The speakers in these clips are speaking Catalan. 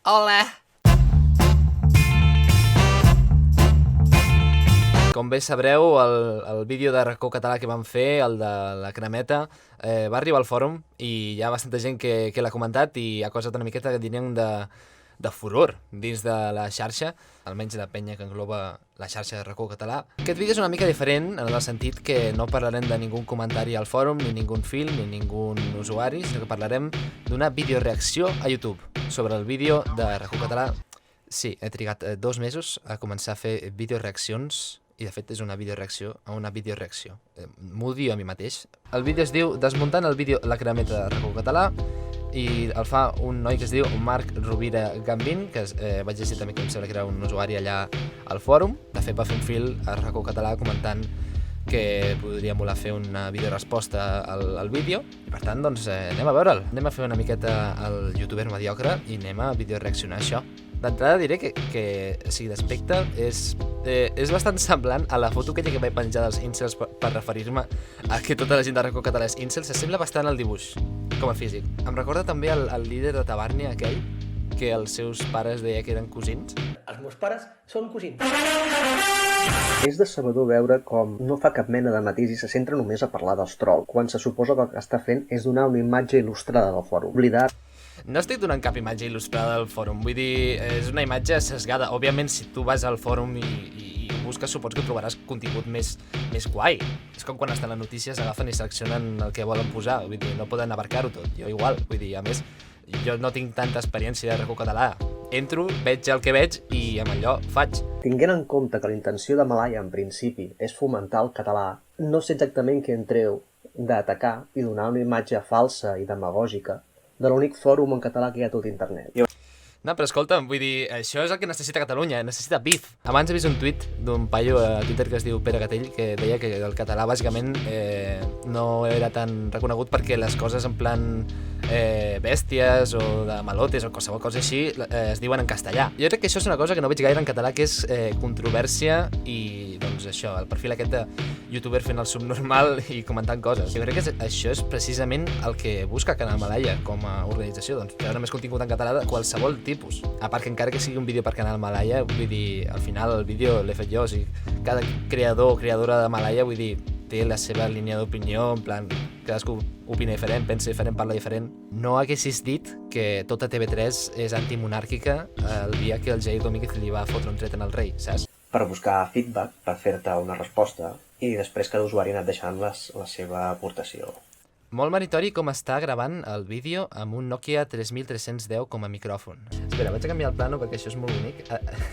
Hola! Com bé sabreu, el vídeo de Racó Català que vam fer, el de la cremeta, va arribar al fòrum i hi ha bastanta gent que l'ha comentat i ha causat una miqueta, diríem, de furor dins de la xarxa, almenys la penya que engloba la xarxa de Racó Català. Aquest vídeo és una mica diferent en el sentit que no parlarem de ningú comentari al fòrum, ni ningú film, ni ningú usuari, sinó que parlarem d'una videoreacció a YouTube sobre el vídeo de Racó Català. Sí, he trigat 2 mesos a començar a fer videoreaccions i de fet és una videoreacció a una videoreacció. M'odio a mi mateix. El vídeo es diu Desmuntant el vídeo La cremeta de Racó Català i el fa un noi que es diu Marc Rovira Gambin, que vaig llegir també que em sembla que era un usuari allà al fòrum. De fet va fer un fil a Racó Català comentant que podria molar fer una videoresposta al vídeo i per tant doncs anem a veure'l. Anem a fer una miqueta el youtuber mediocre i anem a videoreaccionar això. D'entrada diré que sigui d'aspecte és bastant semblant a la foto aquella que vaig penjar dels incels per referir-me a que tota la gent de Racó Català és incels. S'assembla bastant al dibuix, com a físic. Em recorda també el líder de Tabàrnia aquell, que els seus pares deia que eren cosins. Els meus pares són cosins. És decebedor veure com no fa cap mena de matís i se centra només a parlar dels trolls, quan se suposa que el que està fent és donar una imatge il·lustrada del fòrum. Oblidar... No estic donant cap imatge il·lustrada del fòrum, vull dir, és una imatge sesgada. Òbviament, si tu vas al fòrum i busques, suposo que trobaràs contingut més guai. És com quan estan les notícies, agafen i seleccionen el que volen posar, vull dir, no poden abarcar-ho tot. Jo igual, vull dir, a més, jo no tinc tanta experiència de Racó Català. Entro, veig el que veig i amb allò faig. Tinguent en compte que la intenció de Malaya, en principi, és fomentar el català, no sé exactament què en treu d'atacar i donar una imatge falsa i demagògica de l'únic fòrum en català que hi ha a tot internet. No, però escolta'm, vull dir, això és el que necessita Catalunya, necessita bif. Abans he vist un tuit d'un paio a Twitter que es diu Pere Gatell, que deia que el català bàsicament no era tan reconegut perquè les coses en plan bèsties o de malotes o qualsevol cosa així es diuen en castellà. Jo crec que això és una cosa que no veig gaire en català, que és controvèrsia i, doncs, això, el perfil aquest de youtuber fent el subnormal i comentant coses. Jo crec que això és precisament el que busca Canal Malaya com a organització, doncs, treure més contingut en català de qualsevol tipus. A part que encara que sigui un vídeo per Canal Malaya, vull dir, al final el vídeo l'he fet jo, o sigui, cada creador o creadora de Malaya, vull dir, té la seva línia d'opinió, en plan, cadascú opina diferent, pensa diferent, parla diferent. No haguessis dit que tota TV3 és antimonàrquica el dia que el Jair Domínguez li va fotre un tret en el rei, saps? Per buscar feedback, per fer-te una resposta i després cada usuari ha anat deixant la seva aportació. Molt meritori com està gravant el vídeo amb un Nokia 3310 com a micròfon. Espera, vaig a canviar el plano perquè això és molt bonic.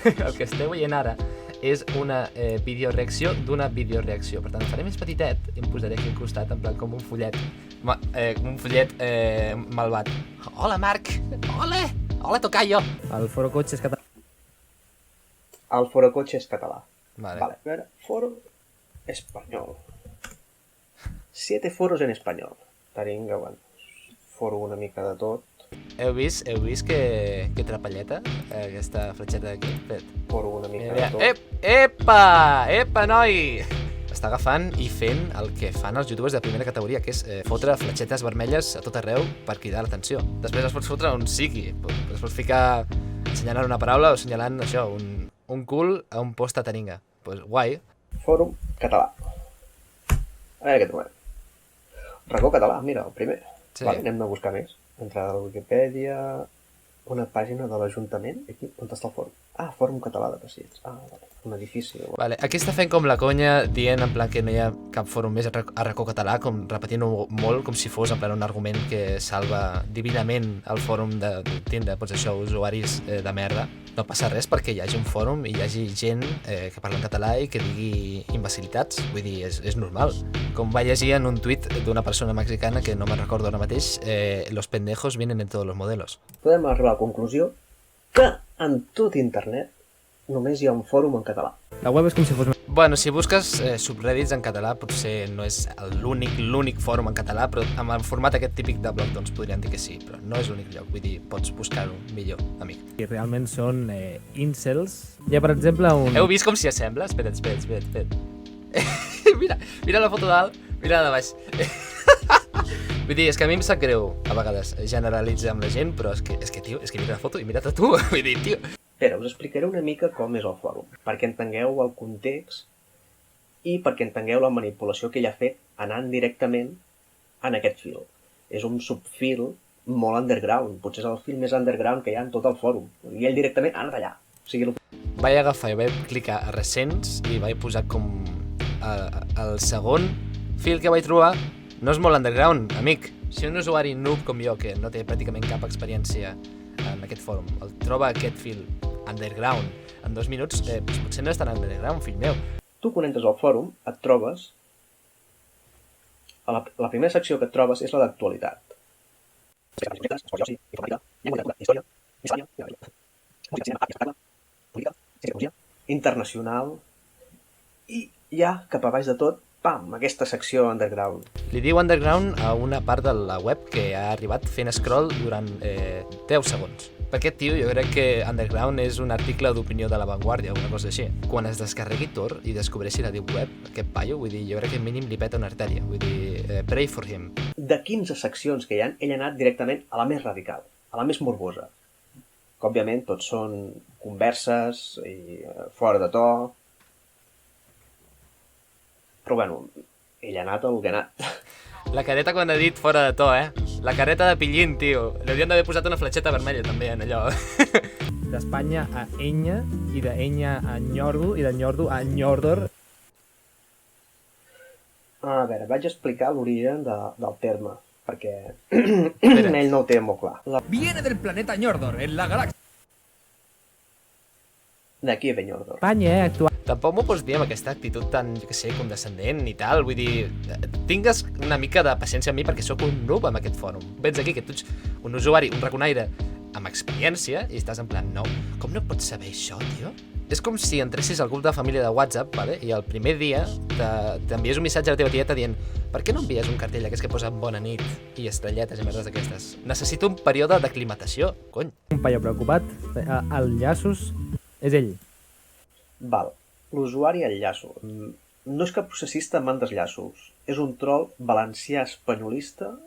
El que esteu veient ara és una videoreacció d'una videoreacció. Per tant, el faré més petitet i em posaré aquí al costat, en plan com un follet. Un follet malvat. Hola, Marc! Hola! Hola, tocayo! El Foro Cotxes català. El Foro Cotxes català. Vale. A veure, Foro espanyol. 7 foros en espanyol. Taringa, bueno, foro una mica de tot. Heu vist que trapalleta? Aquesta fletxeta d'aquí? Foro una mica de tot. Epa, noi! Està agafant i fent el que fan els youtubers de primera categoria, que és fotre fletxetes vermelles a tot arreu per cridar l'atenció. Després es pots fotre on sigui. Es pots ficar assenyalant una paraula o assenyalant això, un cul a un post a Taringa. Pues guai. Fòrum català. A veure què trobem. Racó Català, mira, el primer. Sí. Vale, anem a buscar més. Entrada a la Wikipedia, una pàgina de l'Ajuntament. Aquí, on està el fòrum? Ah, Fòrum Català de Pacients. Ah, vale. Un edifici. Vale, aquí està fent com la conya dient en plan que no hi ha cap fòrum més a Racó Català, com repetint-ho molt com si fos en plan un argument que salva divinament el fòrum de Tinder, doncs això, usuaris de merda. No passa res perquè hi hagi un fòrum i hi hagi gent que parla en català i que digui imbecilitats. Vull dir, és normal. Com va llegir en un tuit d'una persona mexicana que no me'n recordo ara mateix, los pendejos vienen en todos los modelos. Podem arribar a la conclusió que en tot internet només hi ha un fòrum en català. La web és com si fos... Bueno, si busques subreddits en català potser no és l'únic fòrum en català, però amb el format aquest típic de blog doncs podrien dir que sí, però no és l'únic lloc, vull dir, pots buscar-ho millor, amic. I realment són incels. Hi ha, per exemple, un... Heu vist com s'hi assembla? Espera't. Mira la foto dalt, mira la de baix. Vull dir, és que a mi em sap greu, a vegades, generalitzar amb la gent, però és que tio, és que mira la foto i mira't a tu. Vull dir, tio... Espera, us explicaré una mica com és el fòrum, perquè entengueu el context i perquè entengueu la manipulació que ell ha fet anant directament en aquest fil. És un subfil molt underground, potser és el fil més underground que hi ha en tot el fòrum. I ell directament ha anat allà. O sigui, Vaig agafar i vaig clicar a recents i vaig posar com el segon fil que vaig trobar. No és molt underground, amic. Si un usuari noob com jo, que no té pràcticament cap experiència en aquest fòrum, el troba aquest fil underground en 2 minuts, potser no és tan underground, fill meu. tu quan entres al fòrum et trobes... La primera secció que et trobes és la d'actualitat. Internacional. I ja, cap a baix de tot, pam, aquesta secció underground. Li diu underground a una part de la web que ha arribat fent scroll durant 10 segons. Per aquest tio jo crec que underground és un article d'opinió de La Vanguardia o una cosa així. Quan es descarregui Tor i descobreixi la deep web, aquest paio, vull dir, jo crec que mínim li peta una artèria. Vull dir, pray for him. De 15 seccions que hi ha, ell ha anat directament a la més radical, a la més morbosa. Que, òbviament, tots són converses i fora de to. Però, bueno, ell ha anat al que ha anat. La careta quan ha dit fora de to, La careta de pillín, tio. Li haurien d'haver posat una fletxeta vermella, també, en allò. D'Espanya a Enya, i d'Enya a Nyordo, i de Nyordo a Nyordor. A veure, vaig explicar l'origen del terme, perquè ell no ho té molt clar. Viene del planeta Nyordor, en la galaxia. D'aquí ve Nyordor. Espanya, actual. Tampoc m'ho pots dir amb aquesta actitud tan, jo què sé, condescendent i tal. Vull dir, tingues una mica de paciència amb mi perquè sóc un noob amb aquest fòrum. Vens aquí que tu ets un usuari, un raconaire amb experiència i estàs en plan, no, com no pots saber això, tio? És com si entressis al grup de família de WhatsApp, vale? I el primer dia t'envies un missatge a la teva tieta dient per què no envies un cartell d'aquests que posa bona nit i estrelletes i merdes d'aquestes? Necessito un període d'aclimatació, cony. Un paio preocupat. El Llaços és ell. Val. L'usuari enllaço. No és cap processista amant dels llaços. És un troll valencià espanyolista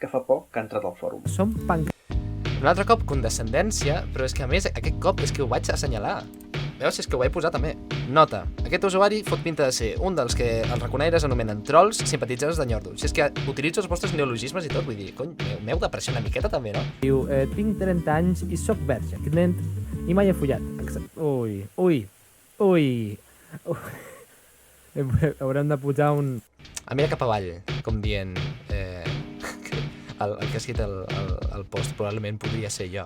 que fa poc que ha entrat al fòrum. Som punk... Un altre cop, condescendència, però és que a més aquest cop és que ho vaig assenyalar. Veus, és que ho vaig posar també. Nota, aquest usuari fot pinta de ser un dels que els raconaires anomenen trolls simpatitzants de Nyordo. Si és que utilitzo els vostres neologismes i tot, vull dir, cony, m'heu de pressionar una miqueta també, no? Diu, tinc 30 anys i sóc verge, client, i mai he follat. Ui. Haurem de posar un... Mira cap avall, com dient... el que ha escrit el post probablement podria ser jo.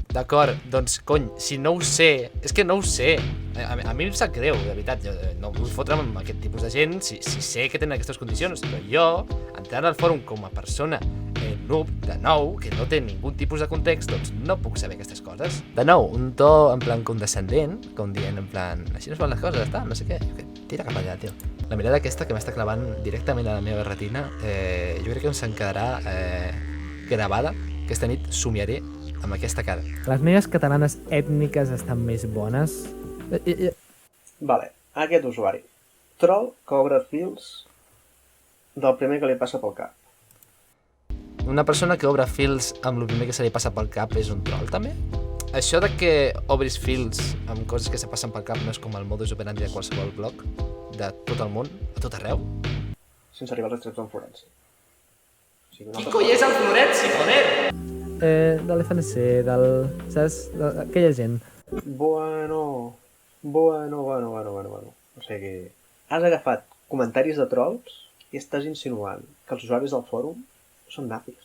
D'acord, doncs, cony, si no ho sé... És que no ho sé. A mi em sap greu, de veritat. Jo no vull fotre'm amb aquest tipus de gent si sé que tenen aquestes condicions. Però jo, entrant al fòrum com a persona noob, de nou, que no té ningú tipus de context, doncs no puc saber aquestes coses. De nou, un to en plan condescendent, com dient en plan, així no es fan les coses, està, no sé què. Tira cap allà, tio. La mirada aquesta que m'està clavant directament a la meva retina, jo crec que se'n quedarà gravada. Aquesta nit somiaré amb aquesta cara. Les meves catalanes ètniques estan més bones. Vale, aquest usuari. Troll que obre fils del primer que li passa pel cap. Una persona que obre fils amb el primer que se li passa pel cap és un troll, també? Això de que obris fils amb coses que se passen pel cap no és com el modus operandi de qualsevol blog de tot el món, a tot arreu? Sense arribar als extrems d'en Florenci. O sigui, Qui coi és el Florenci, joder? De l'FNC, saps? Aquella gent. Bueno. O sigui, has agafat comentaris de trolls i estàs insinuant que els usuaris del fòrum són nazis.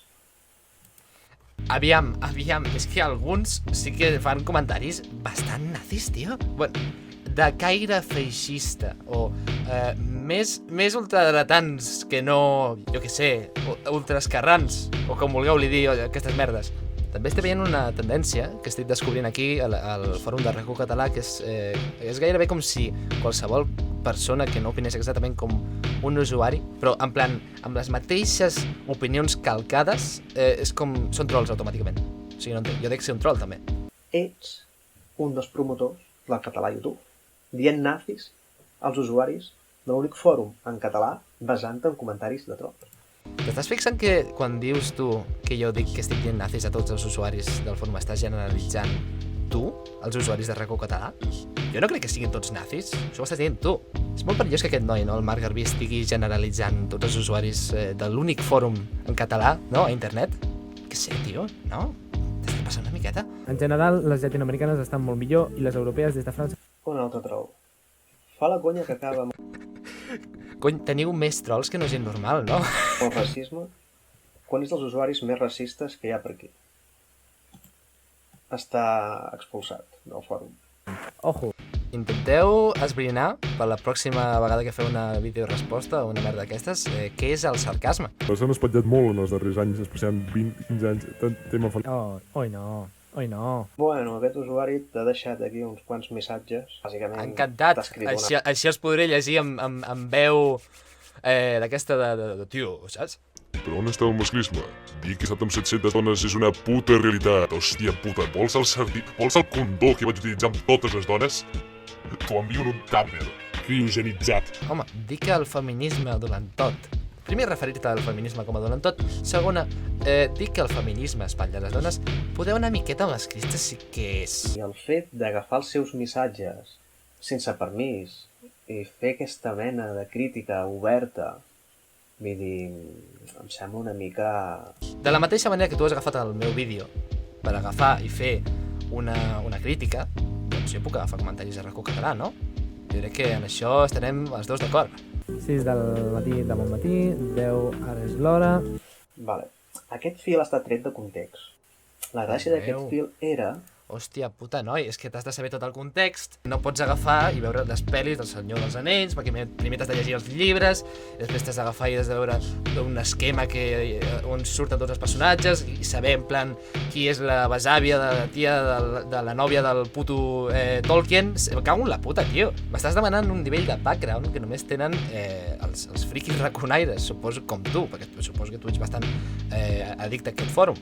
Aviam, és que alguns sí que fan comentaris bastant nazis, tio. Bueno, de caire feixista o més ultradretans que no, jo què sé, ultraesquerrans o com vulgueu li dir aquestes merdes. També estic veient una tendència que estic descobrint aquí al fòrum de RACO Català, que és gairebé com si qualsevol persona que no opinés exactament com un usuari, però en plan, amb les mateixes opinions calcades, és com... són trolls automàticament. O sigui, no entenc. Jo dec ser un troll, també. Ets un dels promotors del català a YouTube, dient nazis als usuaris de l'únic fòrum en català basant en comentaris de trolls. T'estàs fixant que quan dius tu que jo dic que estic dient nazis a tots els usuaris del fòrum, estàs generalitzant tu, els usuaris de RACO Català? Jo no crec que siguin tots nazis, això ho estàs dient tu. És molt perillós que aquest noi, no, el Marc Garbí, estigui generalitzant tots els usuaris de l'únic fòrum en català, no, a internet. Què sé, tio, no? T'estàs passant una miqueta? En general, les llatinoamericanes estan molt millor i les europees des de França... Un altre troll. Fa la conya que acaba amb Cony, teniu més trolls que no gent normal, no? el racisme. Quan és dels usuaris més racistes que hi ha per aquí? Està expulsat del fòrum. Ojo, Intenteu esbrinar per la pròxima vegada que feu una videoresposta o una merda d'aquestes, què és el sarcasme. S'han espatllat molt en els darrers anys, especialment 20-15 anys, tant tema oi no. Bueno, aquest usuari t'ha deixat aquí uns quants missatges. Bàsicament, Encantat. t'ha escrit Així els podré llegir amb veu d'aquesta de tio, saps? Però on està el masclisme? Dir que estat amb 700 dones és una puta realitat. Hòstia puta, vols el condó que vaig utilitzar amb totes les dones? T'ho envio en un tàper, criogenitzat. Home, dir que el feminisme durant tot... Primer, referir-te al feminisme com a donant tot. Segona, dir que el feminisme espatlla les dones. Poder una miqueta masclista sí que és. I el fet d'agafar els seus missatges sense permís i fer aquesta mena de crítica oberta, vull dir, em sembla una mica... De la mateixa manera que tu has agafat el meu vídeo per agafar i fer una crítica, doncs jo puc agafar comentaris de RACO Català, no? Jo crec que en això estarem els dos d'acord. 6 del matí de bon matí, 10 ara és l'hora... Vale. Aquest fil està tret de context. La gràcia d'aquest fil era... Hòstia puta, noi, és que t'has de saber tot el context. No pots agafar i veure les pel·lis del Senyor dels Anells, perquè primer t'has de llegir els llibres, després t'has d'agafar i has de veure un esquema on surten tots els personatges i saber, en plan, qui és la besàvia de la tia de la nòvia del puto Tolkien. Me cago en la puta, tio. M'estàs demanant un nivell de background que només tenen els friquis raconaires, suposo, com tu, perquè suposo que tu ets bastant addicte a aquest fòrum.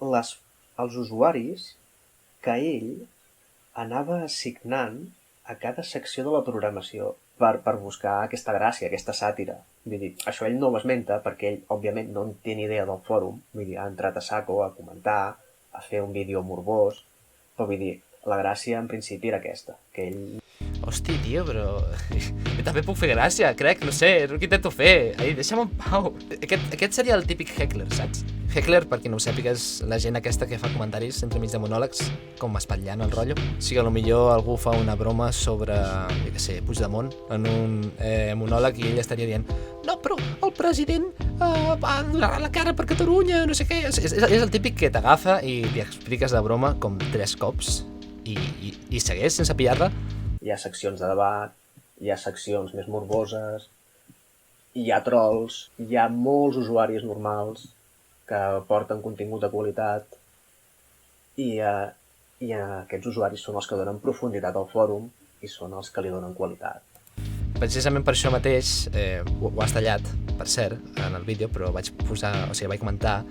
Els usuaris que ell anava assignant a cada secció de la programació per buscar aquesta gràcia, aquesta sàtira. Vull dir, això ell no ho esmenta perquè ell, òbviament, no en té ni idea del fòrum. Vull dir, ha entrat a saco a comentar, a fer un vídeo morbós, però vull dir, la gràcia en principi era aquesta, que ell... Hosti, tio, però... Jo també puc fer gràcia, crec, no sé, és el que intento fer. Ai, deixa'm en pau. Aquest seria el típic heckler, saps? Heckler, per qui no ho sàpiga, és la gent aquesta que fa comentaris entremig de monòlegs, com espatllant el rotllo. O sigui, potser algú fa una broma sobre, jo què sé, Puigdemont, en un monòleg, i ell estaria dient no, però el president donarà la cara per Catalunya, no sé què... És el típic que t'agafa i li expliques la broma com 3 cops i segueix sense pillar-la. Hi ha seccions de debat, hi ha seccions més morboses, hi ha trolls, hi ha molts usuaris normals que porten contingut de qualitat i aquests usuaris són els que donen profunditat al fòrum i són els que li donen qualitat. Precisament per això mateix, ho has tallat, per cert, en el vídeo, però vaig comentar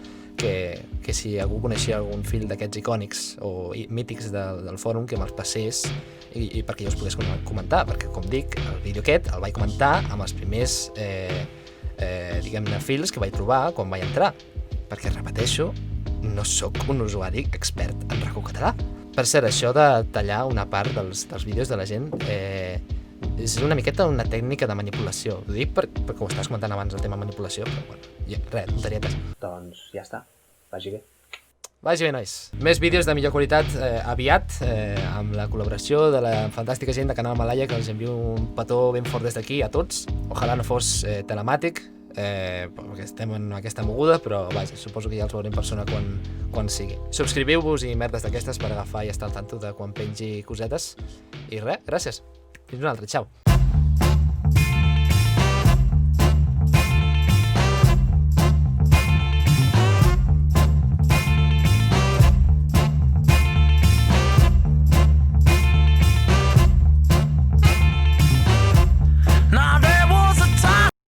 que si algú coneixia algun fil d'aquests icònics o mítics del fòrum, que me'ls passés i perquè jo els pogués comentar, perquè, com dic, el vídeo aquest el vaig comentar amb els primers diguem-ne fils que vaig trobar quan vaig entrar, perquè, repeteixo, no sóc un usuari expert en RACO Català. Per cert, això de tallar una part dels vídeos de la gent és una miqueta una tècnica de manipulació. Ho dic perquè ho estàs comentant abans, el tema manipulació, però bueno, res, tonterietes. Doncs ja està, vagi bé. Vagi bé, nois. Més vídeos de millor qualitat aviat, amb la col·laboració de la fantàstica gent de Canal Malaya, que els envio un petó ben fort des d'aquí a tots. Ojalà no fos telemàtic, perquè estem en aquesta moguda, però vaja, suposo que ja els veuré en persona quan sigui. Subscriviu-vos i merdes d'aquestes per agafar i estar al tanto de quan pengi cosetes. I res, gràcies. Fins una altra, xau.